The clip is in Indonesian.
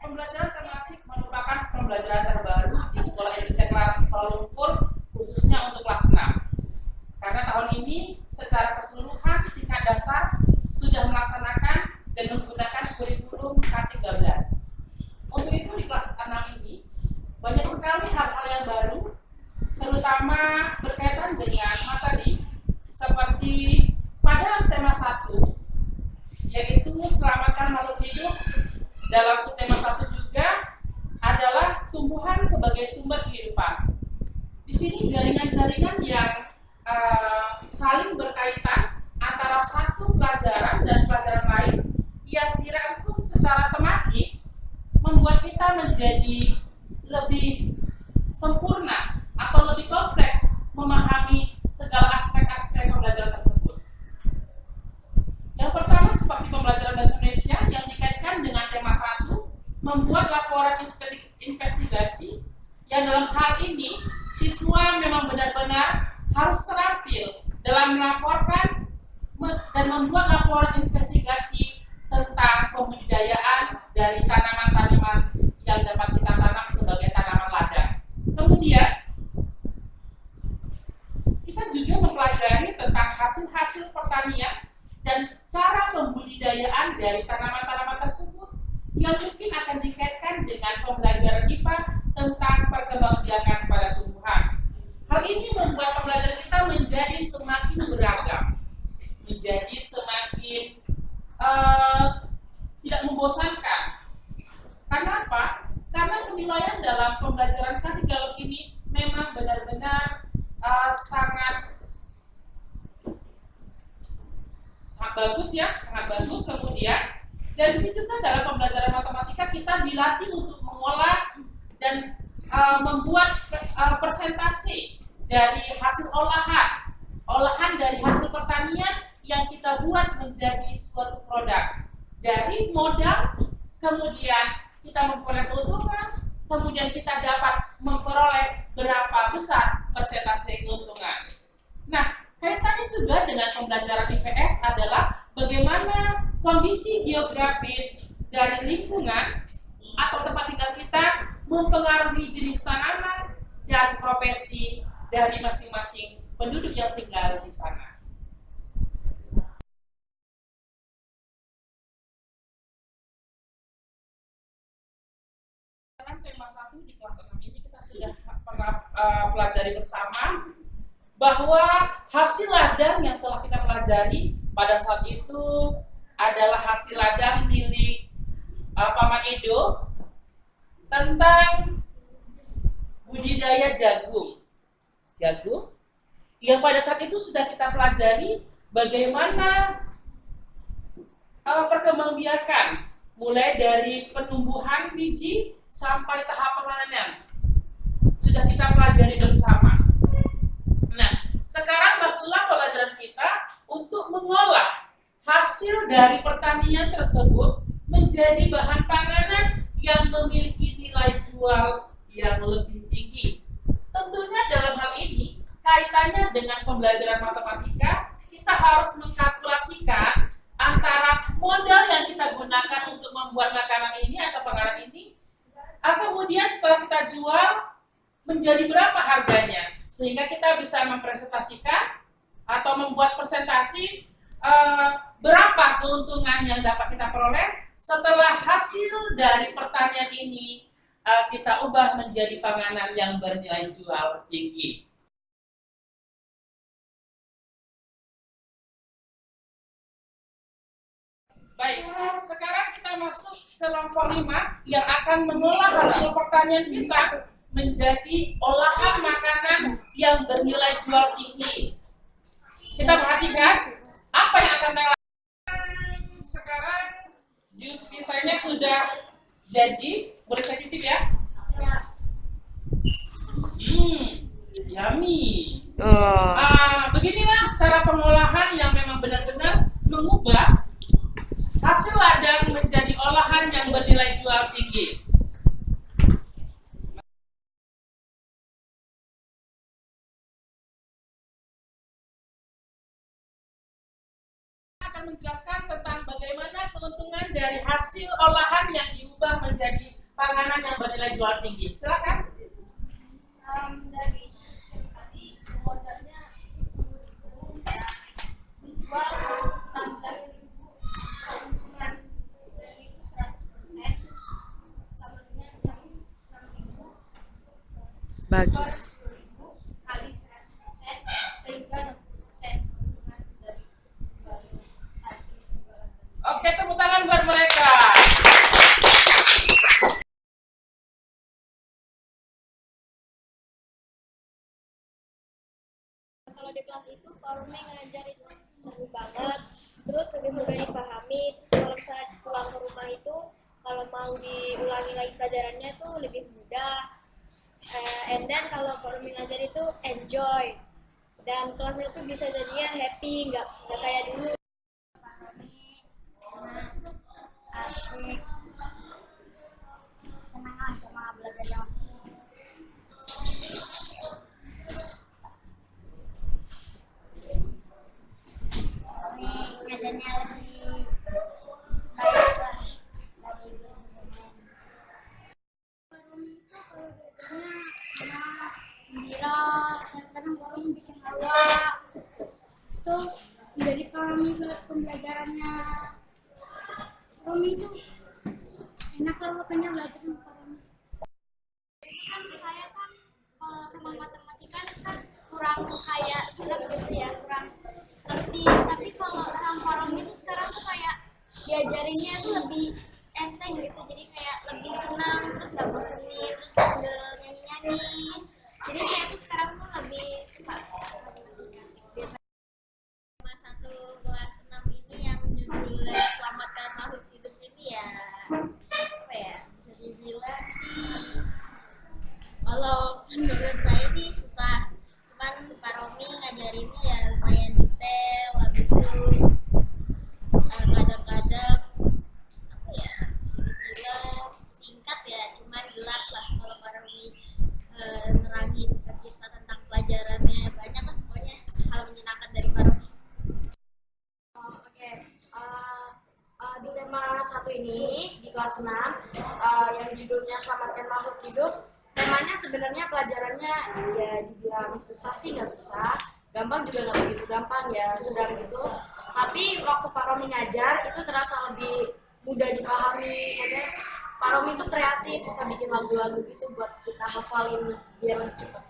Pembelajaran tematik merupakan pembelajaran terbaru di Sekolah Indonesia Kuala Lumpur, khususnya untuk kelas 6. Karena tahun ini secara keseluruhan tingkat dasar sudah melaksanakan dan menggunakan kurikulum K13. Untuk itu di kelas 6 ini banyak sekali hal-hal yang baru, terutama berkaitan dengan materi seperti pada tema 1, yaitu selamatkan makhluk hidup. Dalam subtema 1 juga adalah tumbuhan sebagai sumber kehidupan. Di sini jaringan-jaringan yang saling berkaitan antara satu pelajaran dan pelajaran lain yang dirangkum secara tematik membuat kita menjadi lebih sempurna atau lebih kompleks memahami segala aspek-aspek pembelajaran tersebut. Yang pertama seperti pembelajaran bahasa Indonesia yang dikaitkan dengan tema 1, membuat laporan investigasi yang dalam hal ini siswa memang benar-benar harus terampil dalam melaporkan dan membuat laporan investigasi tentang pembudidayaan dari tanaman-tanaman yang dapat kita tanam sebagai tanaman ladang. Kemudian kita juga mempelajari tentang hasil-hasil pertanian dan cara pembudidayaan dari tanaman-tanaman tersebut yang mungkin akan dikaitkan dengan pembelajaran IPA tentang perkembangbiakan pada tumbuhan. Hal ini membuat pembelajaran kita menjadi semakin beragam, menjadi semakin tidak membosankan. Karena apa? Karena penilaian dalam pembelajaran K13 ini memang benar-benar sangat bagus ya, sangat bagus. Kemudian dari ini juga dalam pembelajaran matematika kita dilatih untuk mengolah dan membuat presentasi dari hasil olahan dari hasil pertanian yang kita buat menjadi suatu produk. Dari modal, kemudian kita memperoleh keuntungan, kemudian kita dapat memperoleh berapa besar persentase keuntungan. Nah, kaitannya juga dengan pembelajaran IPS adalah bagaimana kondisi geografis dari lingkungan atau tempat tinggal kita mempengaruhi jenis tanaman dan profesi dari masing-masing penduduk yang tinggal di sana. Dalam tema 1 di kelas 6 ini kita sudah pernah pelajari bersama bahwa hasil ladang yang telah kita pelajari pada saat itu adalah hasil ladang milik Paman Edo tentang budidaya jagung yang pada saat itu sudah kita pelajari bagaimana perkembangbiakan mulai dari penumbuhan biji sampai tahap pemanen sudah kita pelajari bersama. Nah, sekarang masuklah pelajaran kita untuk mengolah hasil dari pertanian tersebut menjadi bahan panganan yang memiliki nilai jual yang lebih tinggi. Tentunya dalam hal ini kaitannya dengan pembelajaran matematika, kita harus mengkalkulasikan antara modal yang kita gunakan untuk membuat makanan ini atau panganan ini, kemudian setelah kita jual menjadi berapa harganya, sehingga kita bisa mempresentasikan atau membuat presentasi berapa keuntungan yang dapat kita peroleh setelah hasil dari pertanian ini kita ubah menjadi panganan yang bernilai jual tinggi. Baik, sekarang kita masuk ke kelompok 5 yang akan mengolah hasil pertanian pisang menjadi olahan makanan yang bernilai jual tinggi. Kita perhatikan apa yang akan dilakukan. Sekarang jus pisangnya sudah jadi, boleh saya cicip ya? Yummy. Beginilah cara pengolahan yang memang benar-benar mengubah hasil ladang menjadi olahan yang bernilai jual tinggi. akan menjelaskan tentang bagaimana keuntungan dari hasil olahan yang diubah menjadi panganan yang bernilai jual tinggi. Silakan. Dari jus yang tadi modalnya 10.000 ya dijual 16.000, keuntungan dari itu 100% sama dengan 6.000 Bagi. per 10.000 kali 100% sehingga 60% keuntungan dari hasil penjualan. Oke, tepuk tangan buat mereka. Kalau di kelas itu Pak Rumi ngajar itu seru banget, terus lebih mudah dipahami. Terus kalau misalnya pulang ke rumah itu kalau mau diulangi lagi pelajarannya itu lebih mudah. And then kalau Pak Rumi ngajar itu enjoy dan kelasnya itu bisa jadinya happy, nggak kayak dulu. Pak Rumi asik, senang lah sama belajar yang ngajarnya lebih baik lah dari guru-gurunya. Warung itu kalau belajarnya enak, gembira, kadang-kadang warung bikin lawak. Itu udah dipahami pembelajarannya. Warung itu enak lah pokoknya belajar sama warung. Kan saya kan kalau sama matematika kan kurang kayak silat gitu ya, kurang ngerti. Tapi kalau sama warung itu sekarang tuh kayak diajarinnya tuh lebih enteng gitu, jadi kayak lebih senang, terus nggak bosenin, terus sambil nyanyi-nyanyi. Jadi saya tuh sekarang tuh lebih suka matematika. Satu kelas 6 ini yang judulnya selamatkan makhluk hidup ini ya apa ya, bisa dibilang sih kalau menurut saya sih susah, cuman Pak Romi ngajarinnya ya lumayan detail, habis itu kadang-kadang apa ya, bisa dibilang singkat ya, cuman jelas lah kalau Pak Romi nerangin ke kita tentang pelajarannya. Banyak lah pokoknya hal menyenangkan dari Pak Romi. Di tema 1 ini di kelas 6 yang judulnya Selamatkan Makhluk Hidup, temanya sebenarnya pelajarannya ya dibilang susah sih nggak susah, gampang juga nggak begitu gampang ya, sedang gitu. Tapi waktu Pak Romi ngajar itu terasa lebih mudah dipahami. Karena Pak Romi itu kreatif, suka bikin lagu-lagu gitu buat kita hafalin biar lebih cepat.